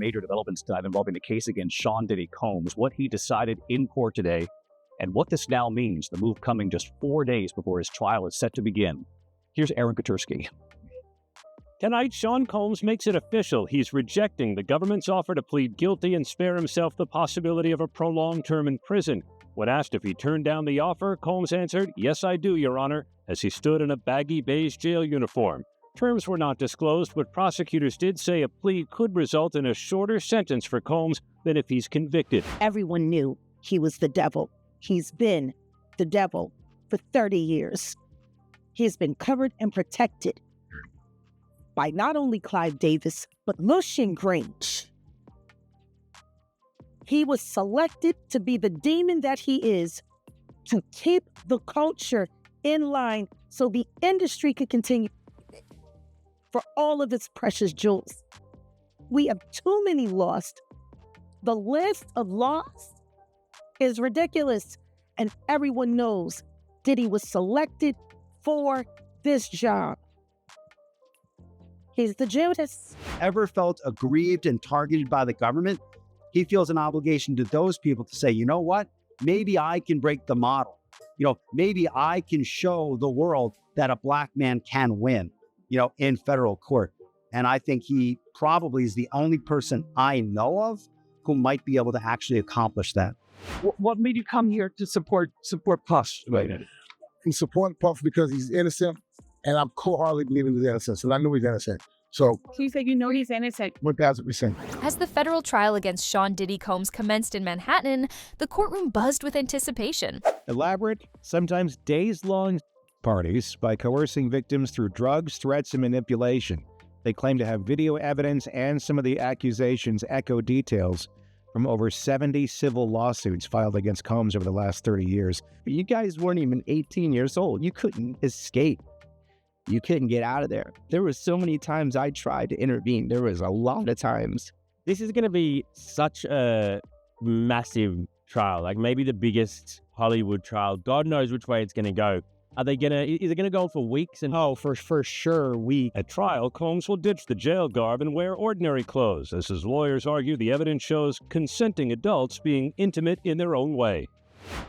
major developments tonight involving the case against Sean Diddy Combs, what he decided in court today, and what this now means, the move coming just 4 days before his trial is set to begin. Here's Aaron Katursky. Tonight, Sean Combs makes it official. He's rejecting the government's offer to plead guilty and spare himself the possibility of a prolonged term in prison. When asked if he turned down the offer, Combs answered, "Yes, I do, Your Honor," as he stood in a baggy beige jail uniform. Terms were not disclosed, but prosecutors did say a plea could result in a shorter sentence for Combs than if he's convicted. Everyone knew he was the devil. He's been the devil for 30 years. He's been covered and protected by not only Clive Davis, but Lucian Grange. He was selected to be the demon that he is, to keep the culture in line so the industry could continue for all of its precious jewels. We have too many lost. The list of lost is ridiculous, and everyone knows Diddy was selected for this job. He's the Judas. Ever felt aggrieved and targeted by the government? He feels an obligation to those people to say, you know what? Maybe I can break the model. Maybe I can show the world that a black man can win, in federal court. And I think he probably is the only person I know of who might be able to actually accomplish that. What made you come here to support Puff? Right. I'm supporting Puff because he's innocent, and I'm wholeheartedly believing he's innocent. And I know he's innocent. So you said you know he's innocent. 1,000%. As the federal trial against Sean Diddy Combs commenced in Manhattan, the courtroom buzzed with anticipation. Elaborate, sometimes days-long parties by coercing victims through drugs, threats, and manipulation. They claim to have video evidence, and some of the accusations echo details from over 70 civil lawsuits filed against Combs over the last 30 years. You guys weren't even 18 years old. You couldn't escape. You couldn't get out of there. There were so many times I tried to intervene. There was a lot of times. This is going to be such a massive trial, like maybe the biggest Hollywood trial. God knows which way it's going to go. Is it going to go on for weeks? For sure, weeks. At trial, Combs will ditch the jail garb and wear ordinary clothes. As his lawyers argue, the evidence shows consenting adults being intimate in their own way.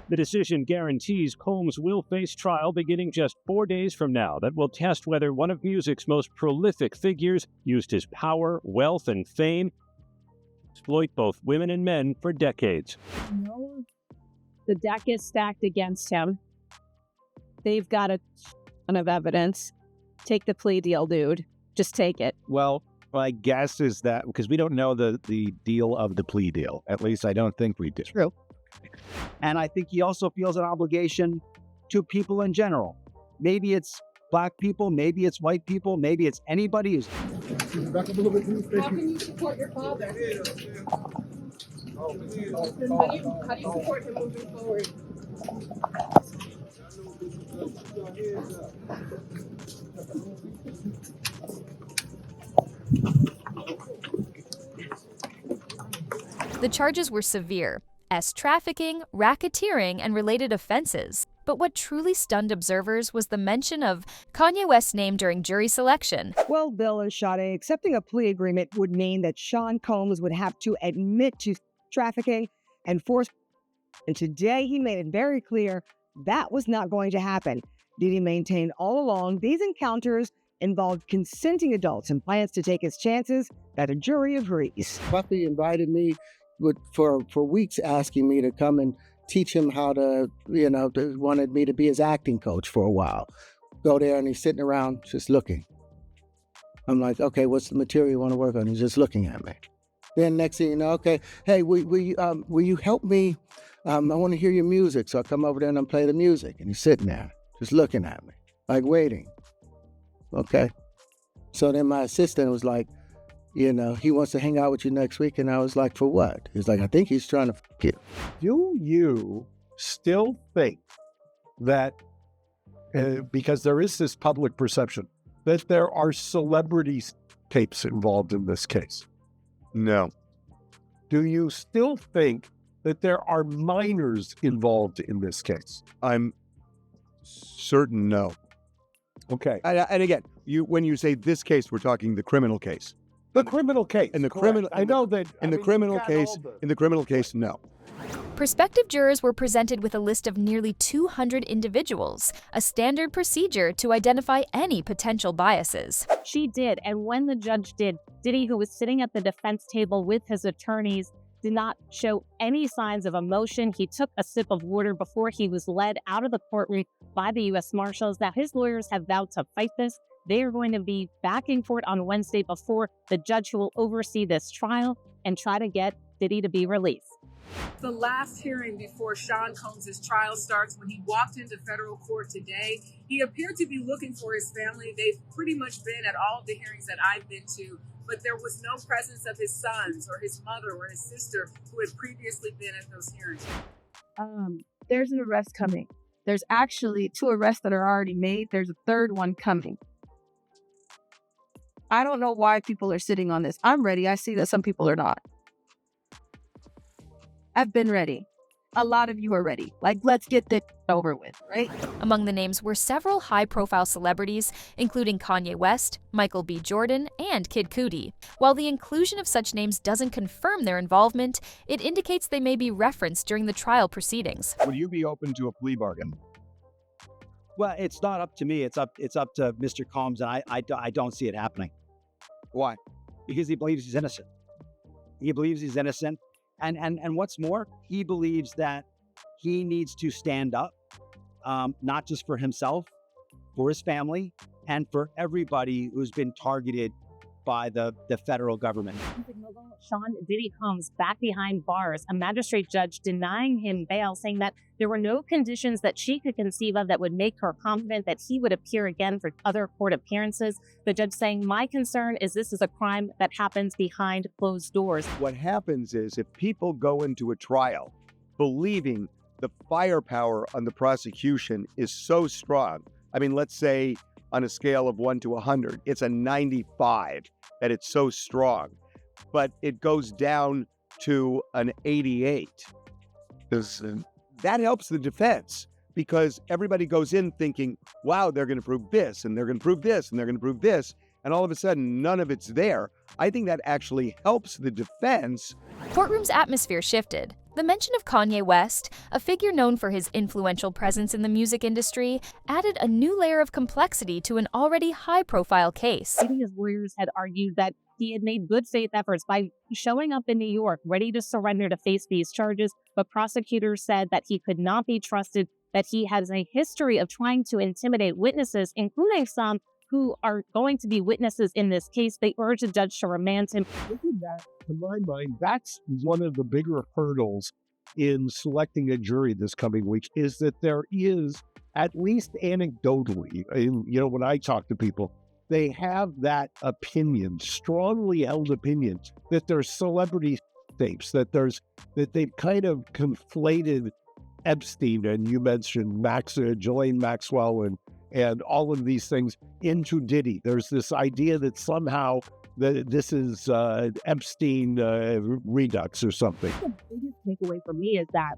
The decision guarantees Combs will face trial beginning just 4 days from now that will test whether one of music's most prolific figures used his power, wealth, and fame to exploit both women and men for decades. No, the deck is stacked against him. They've got a ton of evidence. Take the plea deal, dude. Just take it. Well, my guess is that, because we don't know the deal of the plea deal. At least I don't think we do. True. And I think he also feels an obligation to people in general. Maybe it's black people, maybe it's white people, maybe it's anybody who's... How can you support your father? How do you support him moving forward? The charges were severe, as trafficking, racketeering, and related offenses. But what truly stunned observers was the mention of Kanye West's name during jury selection. Well, Bill and Sade, accepting a plea agreement would mean that Sean Combs would have to admit to trafficking and force. And today he made it very clear that was not going to happen. Diddy maintained all along these encounters involved consenting adults and plans to take his chances that a jury agrees. Puffy invited me for weeks, asking me to come and teach him how to, wanted me to be his acting coach for a while. Go there and he's sitting around just looking. I'm like, okay, what's the material you want to work on? He's just looking at me. Then next thing you know, okay, hey, will you help me? I want to hear your music. So I come over there and I play the music. And he's sitting there just looking at me, like waiting. Okay. So then my assistant was like, he wants to hang out with you next week. And I was like, for what? He's like, I think he's trying to f*** you. Do you still think that, because there is this public perception, that there are celebrity tapes involved in this case? No. Do you still think that there are minors involved in this case? I'm certain no. Okay. And again, when you say this case, we're talking the criminal case. The criminal case. In the correct. criminal, I know that. in the criminal case, no. Prospective jurors were presented with a list of nearly 200 individuals, a standard procedure to identify any potential biases. She did, and when the judge did, Diddy, who was sitting at the defense table with his attorneys, did not show any signs of emotion. He took a sip of water before he was led out of the courtroom by the U.S. Marshals. Now, his lawyers have vowed to fight this. They are going to be back in court on Wednesday before the judge who will oversee this trial and try to get Diddy to be released. The last hearing before Sean Combs' trial starts, when he walked into federal court today, he appeared to be looking for his family. They've pretty much been at all of the hearings that I've been to, but there was no presence of his sons or his mother or his sister who had previously been at those hearings. There's an arrest coming. There's actually 2 arrests that are already made. There's a 3rd one coming. I don't know why people are sitting on this. I'm ready. I see that some people are not. I've been ready. A lot of you are ready. Like, let's get this over with, right? Among the names were several high-profile celebrities, including Kanye West, Michael B. Jordan, and Kid Cudi. While the inclusion of such names doesn't confirm their involvement, it indicates they may be referenced during the trial proceedings. Would you be open to a plea bargain? Well, it's not up to me. It's up to Mr. Combs, and I don't see it happening. Why? Because he believes he's innocent. He believes he's innocent. And what's more, he believes that he needs to stand up, not just for himself, for his family, and for everybody who's been targeted by the federal government. Sean Diddy Combs back behind bars, a magistrate judge denying him bail, saying that there were no conditions that she could conceive of that would make her confident that he would appear again for other court appearances. The judge saying, my concern is this is a crime that happens behind closed doors. What happens is if people go into a trial believing the firepower on the prosecution is so strong, I mean, let's say on a scale of 1 to 100, it's a 95 that it's so strong, but it goes down to an 88. That helps the defense because everybody goes in thinking, wow, they're going to prove this, and they're going to prove this, and they're going to prove this, and all of a sudden, none of it's there. I think that actually helps the defense. Courtroom's atmosphere shifted. The mention of Kanye West, a figure known for his influential presence in the music industry, added a new layer of complexity to an already high-profile case. His lawyers had argued that he had made good faith efforts by showing up in New York, ready to surrender to face these charges, but prosecutors said that he could not be trusted, that he has a history of trying to intimidate witnesses, including some who are going to be witnesses in this case. They urge the judge to remand him. Looking at that, to my mind, that's one of the bigger hurdles in selecting a jury this coming week, is that there is, at least anecdotally, when I talk to people, they have that opinion, strongly held opinion, that there's celebrity tapes, that they've kind of conflated Epstein, and you mentioned Ghislaine Maxwell and all of these things into Diddy. There's this idea that somehow that this is Epstein redux or something. The biggest takeaway for me is that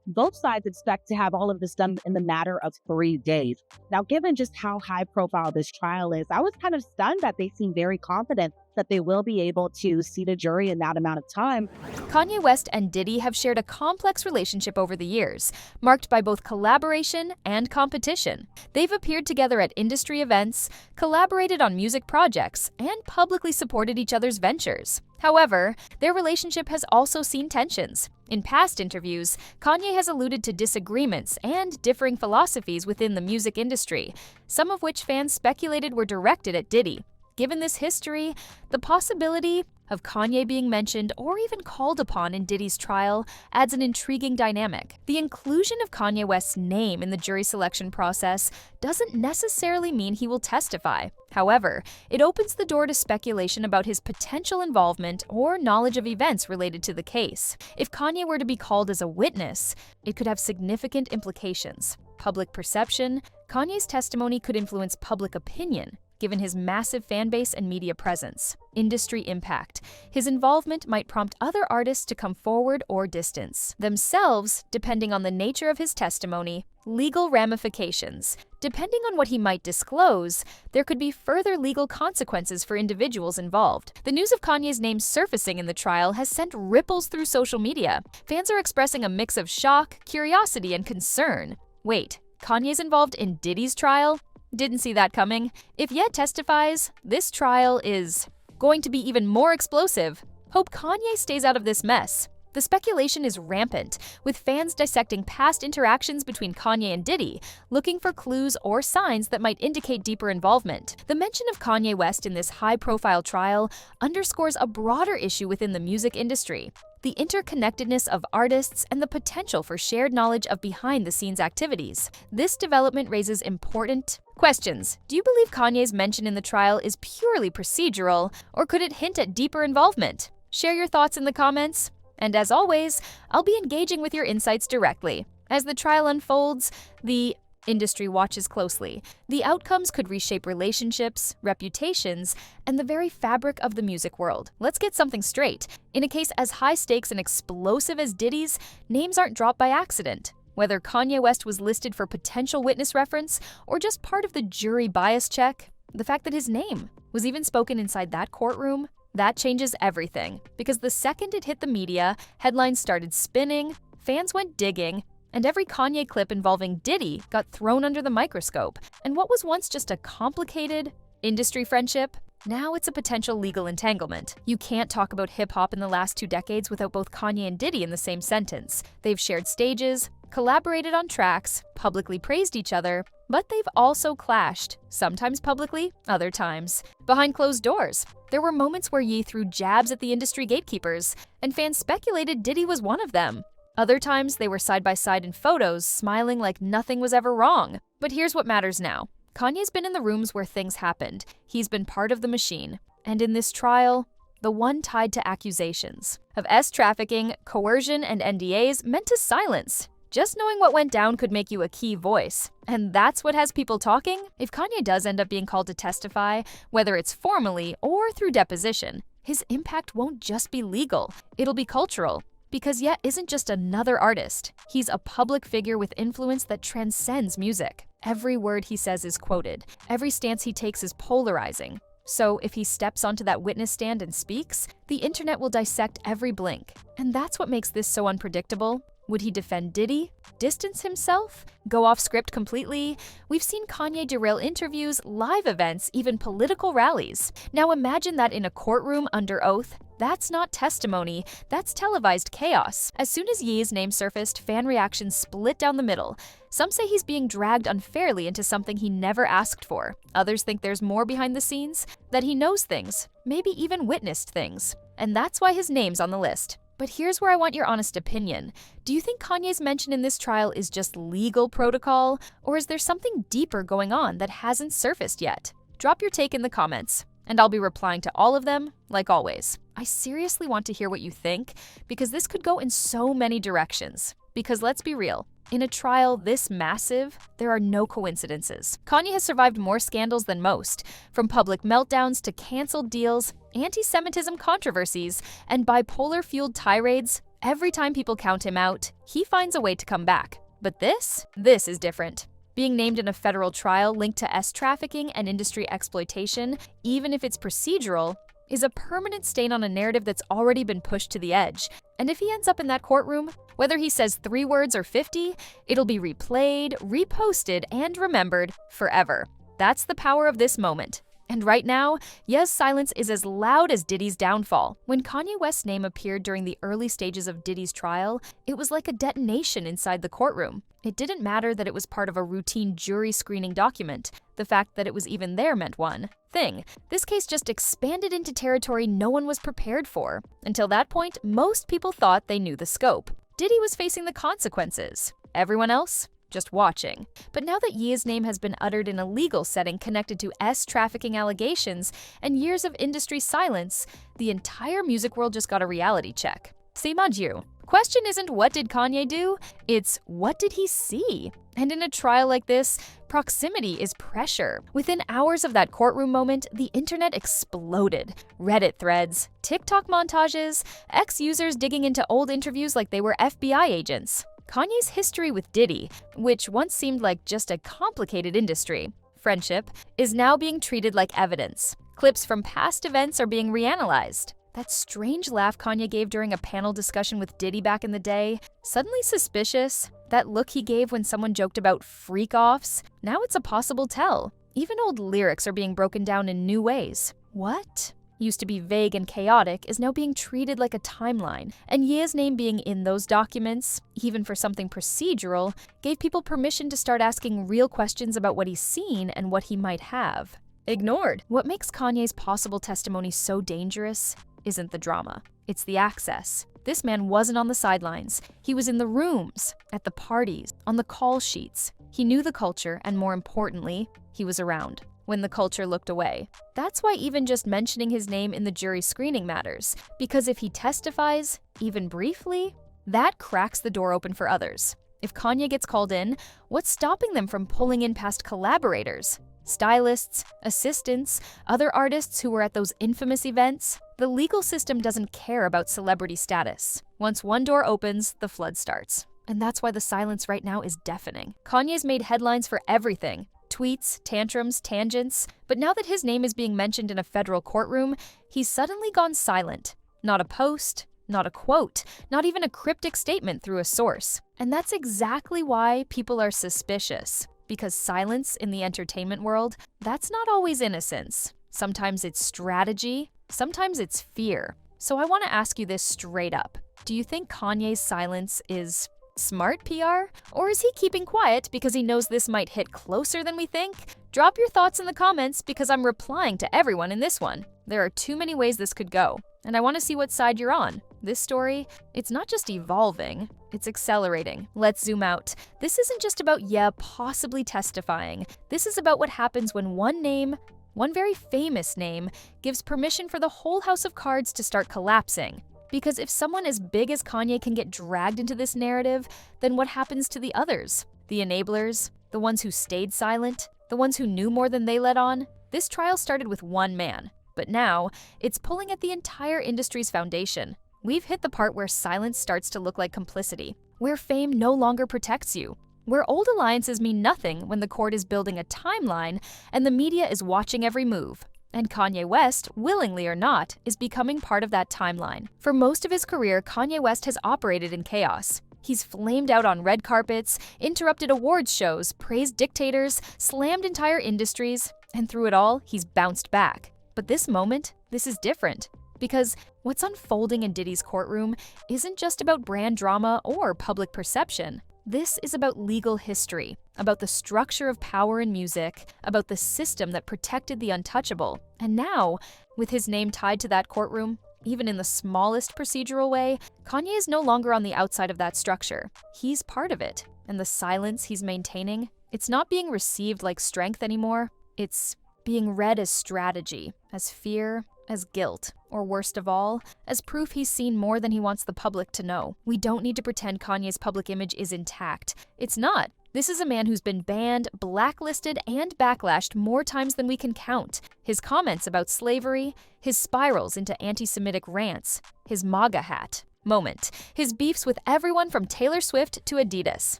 both sides expect to have all of this done in the matter of 3 days. Now, given just how high profile this trial is, I was kind of stunned that they seem very confident that they will be able to seat a jury in that amount of time. Kanye West and Diddy have shared a complex relationship over the years, marked by both collaboration and competition. They've appeared together at industry events, collaborated on music projects, and publicly supported each other's ventures. However, their relationship has also seen tensions. In past interviews, Kanye has alluded to disagreements and differing philosophies within the music industry, some of which fans speculated were directed at Diddy. Given this history, the possibility of Kanye being mentioned or even called upon in Diddy's trial adds an intriguing dynamic. The inclusion of Kanye West's name in the jury selection process doesn't necessarily mean he will testify. However, it opens the door to speculation about his potential involvement or knowledge of events related to the case. If Kanye were to be called as a witness, it could have significant implications. Public perception, Kanye's testimony could influence public opinion, given his massive fan base and media presence. Industry impact. His involvement might prompt other artists to come forward or distance themselves, depending on the nature of his testimony. Legal ramifications. Depending on what he might disclose, there could be further legal consequences for individuals involved. The news of Kanye's name surfacing in the trial has sent ripples through social media. Fans are expressing a mix of shock, curiosity, and concern. Wait, Kanye's involved in Diddy's trial? Didn't see that coming. If Ye testifies, this trial is going to be even more explosive. Hope Kanye stays out of this mess. The speculation is rampant, with fans dissecting past interactions between Kanye and Diddy, looking for clues or signs that might indicate deeper involvement. The mention of Kanye West in this high-profile trial underscores a broader issue within the music industry: the interconnectedness of artists and the potential for shared knowledge of behind-the-scenes activities. This development raises important questions. Do you believe Kanye's mention in the trial is purely procedural, or could it hint at deeper involvement? Share your thoughts in the comments. And as always, I'll be engaging with your insights directly. As the trial unfolds, the industry watches closely. The outcomes could reshape relationships, reputations, and the very fabric of the music world. Let's get something straight. In a case as high stakes and explosive as Diddy's, names aren't dropped by accident. Whether Kanye West was listed for potential witness reference or just part of the jury bias check, the fact that his name was even spoken inside that courtroom, that changes everything, because the second it hit the media, headlines started spinning, fans went digging, and every Kanye clip involving Diddy got thrown under the microscope. And what was once just a complicated industry friendship, now it's a potential legal entanglement. You can't talk about hip-hop in the last 2 decades without both Kanye and Diddy in the same sentence. They've shared stages, collaborated on tracks, publicly praised each other, but they've also clashed, sometimes publicly, other times behind closed doors. There were moments where Ye threw jabs at the industry gatekeepers, and fans speculated Diddy was one of them. Other times, they were side by side in photos, smiling like nothing was ever wrong. But here's what matters now. Kanye's been in the rooms where things happened. He's been part of the machine. And in this trial, the one tied to accusations of trafficking, coercion, and NDAs meant to silence. Just knowing what went down could make you a key voice. And that's what has people talking. If Kanye does end up being called to testify, whether it's formally or through deposition, his impact won't just be legal, it'll be cultural. Because Ye isn't just another artist. He's a public figure with influence that transcends music. Every word he says is quoted. Every stance he takes is polarizing. So if he steps onto that witness stand and speaks, the internet will dissect every blink. And that's what makes this so unpredictable. Would he defend Diddy? Distance himself? Go off script completely? We've seen Kanye derail interviews, live events, even political rallies. Now imagine that in a courtroom under oath. That's not testimony, that's televised chaos. As soon as Ye's name surfaced, fan reactions split down the middle. Some say he's being dragged unfairly into something he never asked for. Others think there's more behind the scenes, that he knows things, maybe even witnessed things. And that's why his name's on the list. But here's where I want your honest opinion. Do you think Kanye's mention in this trial is just legal protocol, or is there something deeper going on that hasn't surfaced yet? Drop your take in the comments, and I'll be replying to all of them, like always. I seriously want to hear what you think, because this could go in so many directions. Because let's be real, in a trial this massive, there are no coincidences. Kanye has survived more scandals than most, from public meltdowns to canceled deals, anti-Semitism controversies, and bipolar-fueled tirades. Every time people count him out, he finds a way to come back. But this is different. Being named in a federal trial linked to trafficking and industry exploitation, even if it's procedural, is a permanent stain on a narrative that's already been pushed to the edge. And if he ends up in that courtroom, whether he says 3 words or 50, it'll be replayed, reposted, and remembered forever. That's the power of this moment. And right now, Ye's silence is as loud as Diddy's downfall. When Kanye West's name appeared during the early stages of Diddy's trial, it was like a detonation inside the courtroom. It didn't matter that it was part of a routine jury screening document. The fact that it was even there meant one thing. This case just expanded into territory no one was prepared for. Until that point, most people thought they knew the scope. Diddy was facing the consequences. Everyone else? Just watching. But now that Ye's name has been uttered in a legal setting connected to trafficking allegations and years of industry silence, the entire music world just got a reality check. Same adieu. question isn't what did Kanye do, it's what did he see? And in a trial like this, proximity is pressure. Within hours of that courtroom moment, the internet exploded. Reddit threads, TikTok montages, ex-users digging into old interviews like they were FBI agents. Kanye's history with Diddy, which once seemed like just a complicated industry, friendship, is now being treated like evidence. Clips from past events are being reanalyzed. That strange laugh Kanye gave during a panel discussion with Diddy back in the day, suddenly suspicious. That look he gave when someone joked about freak-offs, now it's a possible tell. Even old lyrics are being broken down in new ways. What used to be vague and chaotic is now being treated like a timeline, and Ye's name being in those documents, even for something procedural, gave people permission to start asking real questions about what he's seen and what he might have ignored. What makes Kanye's possible testimony so dangerous isn't the drama, it's the access. This man wasn't on the sidelines. He was in the rooms, at the parties, on the call sheets. He knew the culture, and more importantly, he was around when the culture looked away. That's why even just mentioning his name in the jury screening matters, because if he testifies, even briefly, that cracks the door open for others. If Kanye gets called in, what's stopping them from pulling in past collaborators? Stylists, assistants, other artists who were at those infamous events? The legal system doesn't care about celebrity status. Once one door opens, the flood starts. And that's why the silence right now is deafening. Kanye's made headlines for everything. Tweets, tantrums, tangents. But now that his name is being mentioned in a federal courtroom, he's suddenly gone silent. Not a post, not a quote, not even a cryptic statement through a source. And that's exactly why people are suspicious. Because silence in the entertainment world, that's not always innocence. Sometimes it's strategy, sometimes it's fear. So I want to ask you this straight up. Do you think Kanye's silence is smart PR? Or is he keeping quiet because he knows this might hit closer than we think? Drop your thoughts in the comments because I'm replying to everyone in this one. There are too many ways this could go, and I want to see what side you're on. This story, it's not just evolving, it's accelerating. Let's zoom out. This isn't just about possibly testifying. This is about what happens when one name, one very famous name, gives permission for the whole house of cards to start collapsing. Because if someone as big as Kanye can get dragged into this narrative, then what happens to the others? The enablers? The ones who stayed silent? The ones who knew more than they let on? This trial started with one man, but now it's pulling at the entire industry's foundation. We've hit the part where silence starts to look like complicity, where fame no longer protects you, where old alliances mean nothing when the court is building a timeline and the media is watching every move. And Kanye West, willingly or not, is becoming part of that timeline. For most of his career, Kanye West has operated in chaos. He's flamed out on red carpets, interrupted awards shows, praised dictators, slammed entire industries, and through it all, he's bounced back. But this moment, this is different. Because what's unfolding in Diddy's courtroom isn't just about brand drama or public perception. This is about legal history, about the structure of power in music, about the system that protected the untouchable. And now, with his name tied to that courtroom, even in the smallest procedural way, Kanye is no longer on the outside of that structure. He's part of it. And the silence he's maintaining, it's not being received like strength anymore. It's being read as strategy, as fear, as guilt, or worst of all, as proof he's seen more than he wants the public to know. We don't need to pretend Kanye's public image is intact. It's not. This is a man who's been banned, blacklisted, and backlashed more times than we can count. His comments about slavery, his spirals into anti-Semitic rants, his MAGA hat moment, his beefs with everyone from Taylor Swift to Adidas.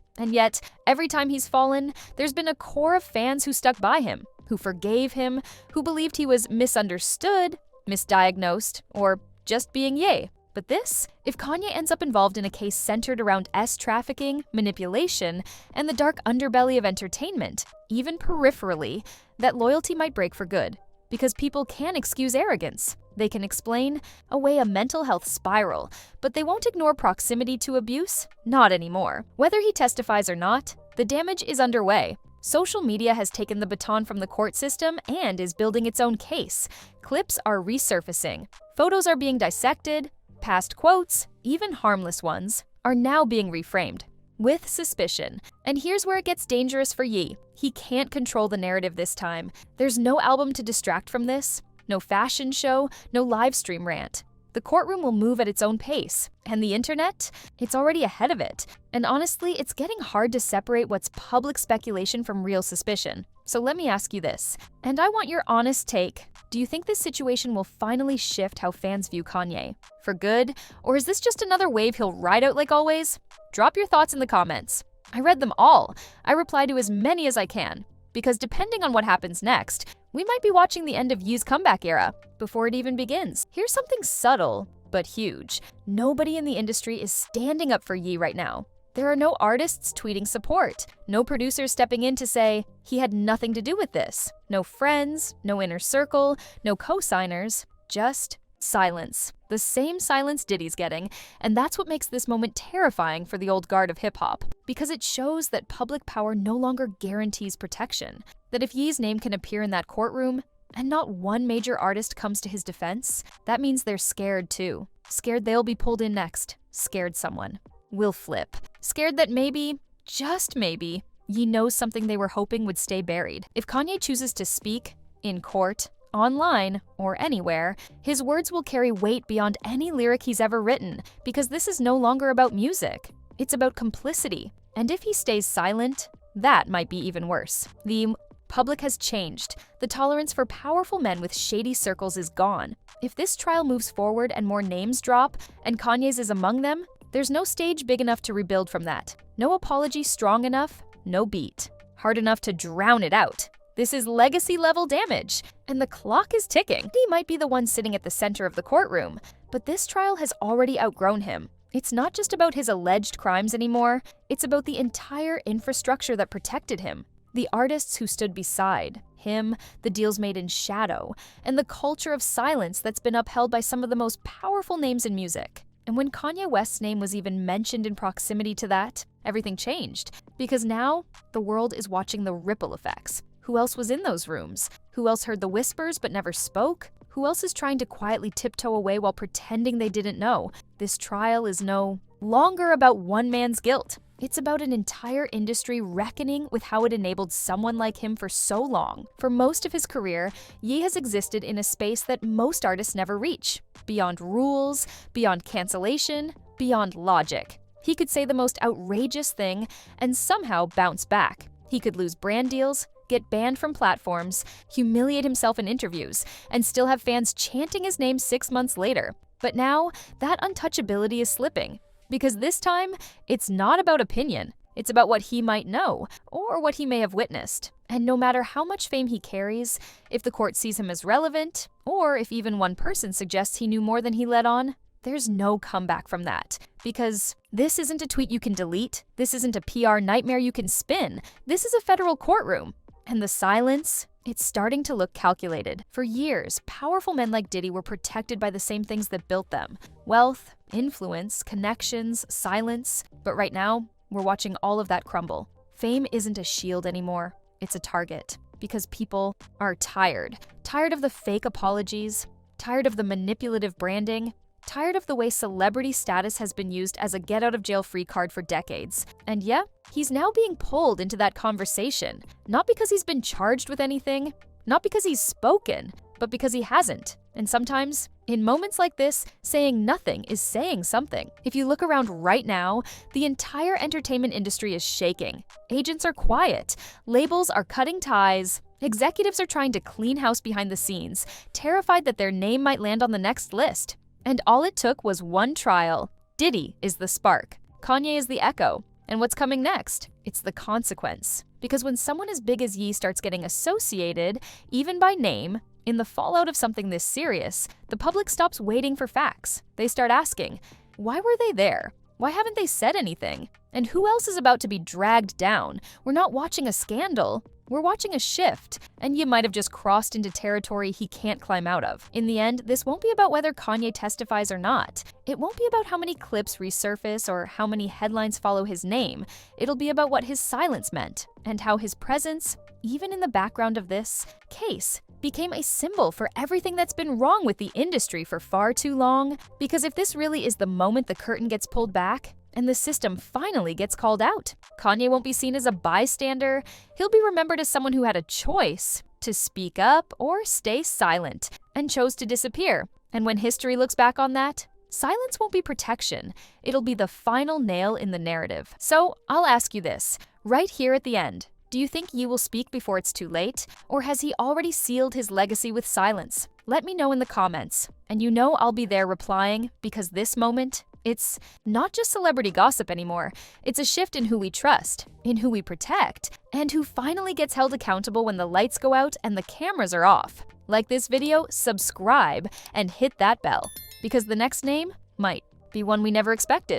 And yet, every time he's fallen, there's been a core of fans who stuck by him, who forgave him, who believed he was misunderstood, misdiagnosed, or just being Ye. But this, if Kanye ends up involved in a case centered around trafficking, manipulation, and the dark underbelly of entertainment, even peripherally, that loyalty might break for good. Because people can excuse arrogance. They can explain away a mental health spiral, but they won't ignore proximity to abuse? Not anymore. Whether he testifies or not, the damage is underway. Social media has taken the baton from the court system and is building its own case. Clips are resurfacing. Photos are being dissected. Past quotes, even harmless ones, are now being reframed with suspicion. And here's where it gets dangerous for Ye. He can't control the narrative this time. There's no album to distract from this, no fashion show, no live stream rant. The courtroom will move at its own pace, and the internet, it's already ahead of it. And honestly, it's getting hard to separate what's public speculation from real suspicion. So let me ask you this, and I want your honest take. Do you think this situation will finally shift how fans view Kanye? For good? Or is this just another wave he'll ride out like always? Drop your thoughts in the comments. I read them all. I reply to as many as I can. Because depending on what happens next, we might be watching the end of Ye's comeback era before it even begins. Here's something subtle, but huge. Nobody in the industry is standing up for Ye right now. There are no artists tweeting support, no producers stepping in to say, he had nothing to do with this, no friends, no inner circle, no co-signers, just silence. The same silence Diddy's getting, and that's what makes this moment terrifying for the old guard of hip-hop, because it shows that public power no longer guarantees protection, that if Ye's name can appear in that courtroom, and not one major artist comes to his defense, that means they're scared too. Scared they'll be pulled in next. Scared someone will flip. Scared that maybe, just maybe, Ye knows something they were hoping would stay buried. If Kanye chooses to speak, in court, online, or anywhere, his words will carry weight beyond any lyric he's ever written, because this is no longer about music. It's about complicity. And if he stays silent, that might be even worse. The public has changed. The tolerance for powerful men with shady circles is gone. If this trial moves forward and more names drop, and Kanye's is among them, there's no stage big enough to rebuild from that. No apology strong enough, no beat. Hard enough to drown it out. This is legacy-level damage, and the clock is ticking. He might be the one sitting at the center of the courtroom, but this trial has already outgrown him. It's not just about his alleged crimes anymore, it's about the entire infrastructure that protected him. The artists who stood beside him, the deals made in shadow, and the culture of silence that's been upheld by some of the most powerful names in music. And when Kanye West's name was even mentioned in proximity to that, everything changed. Because now, the world is watching the ripple effects. Who else was in those rooms? Who else heard the whispers but never spoke? Who else is trying to quietly tiptoe away while pretending they didn't know? This trial is no longer about one man's guilt. It's about an entire industry reckoning with how it enabled someone like him for so long. For most of his career, Ye has existed in a space that most artists never reach. Beyond rules, beyond cancellation, beyond logic. He could say the most outrageous thing and somehow bounce back. He could lose brand deals, get banned from platforms, humiliate himself in interviews, and still have fans chanting his name 6 months later. But now, that untouchability is slipping. Because this time, it's not about opinion. It's about what he might know, or what he may have witnessed. And no matter how much fame he carries, if the court sees him as relevant, or if even one person suggests he knew more than he let on, there's no comeback from that. Because this isn't a tweet you can delete. This isn't a PR nightmare you can spin. This is a federal courtroom. And the silence, it's starting to look calculated. For years, powerful men like Diddy were protected by the same things that built them. Wealth, influence, connections, silence. But right now, we're watching all of that crumble. Fame isn't a shield anymore. It's a target. Because people are tired. Tired of the fake apologies. Tired of the manipulative branding. Tired of the way celebrity status has been used as a get-out-of-jail-free card for decades. And yeah, he's now being pulled into that conversation. Not because he's been charged with anything, not because he's spoken, but because he hasn't. And sometimes, in moments like this, saying nothing is saying something. If you look around right now, the entire entertainment industry is shaking. Agents are quiet, labels are cutting ties, executives are trying to clean house behind the scenes, terrified that their name might land on the next list. And all it took was one trial. Diddy is the spark. Kanye is the echo. And what's coming next? It's the consequence. Because when someone as big as Ye starts getting associated, even by name, in the fallout of something this serious, the public stops waiting for facts. They start asking, why were they there? Why haven't they said anything? And who else is about to be dragged down? We're not watching a scandal. We're watching a shift, and you might have just crossed into territory he can't climb out of. In the end, this won't be about whether Kanye testifies or not. It won't be about how many clips resurface or how many headlines follow his name. It'll be about what his silence meant, and how his presence, even in the background of this case, became a symbol for everything that's been wrong with the industry for far too long. Because if this really is the moment the curtain gets pulled back, and the system finally gets called out, Kanye won't be seen as a bystander. He'll be remembered as someone who had a choice to speak up or stay silent, and chose to disappear. And when history looks back on that, silence won't be protection. It'll be the final nail in the narrative. So I'll ask you this, right here at the end. Do you think you will speak before it's too late? Or has he already sealed his legacy with silence? Let me know in the comments. And you know I'll be there replying, because this moment, it's not just celebrity gossip anymore. It's a shift in who we trust, in who we protect, and who finally gets held accountable when the lights go out and the cameras are off. Like this video, subscribe, and hit that bell, because the next name might be one we never expected.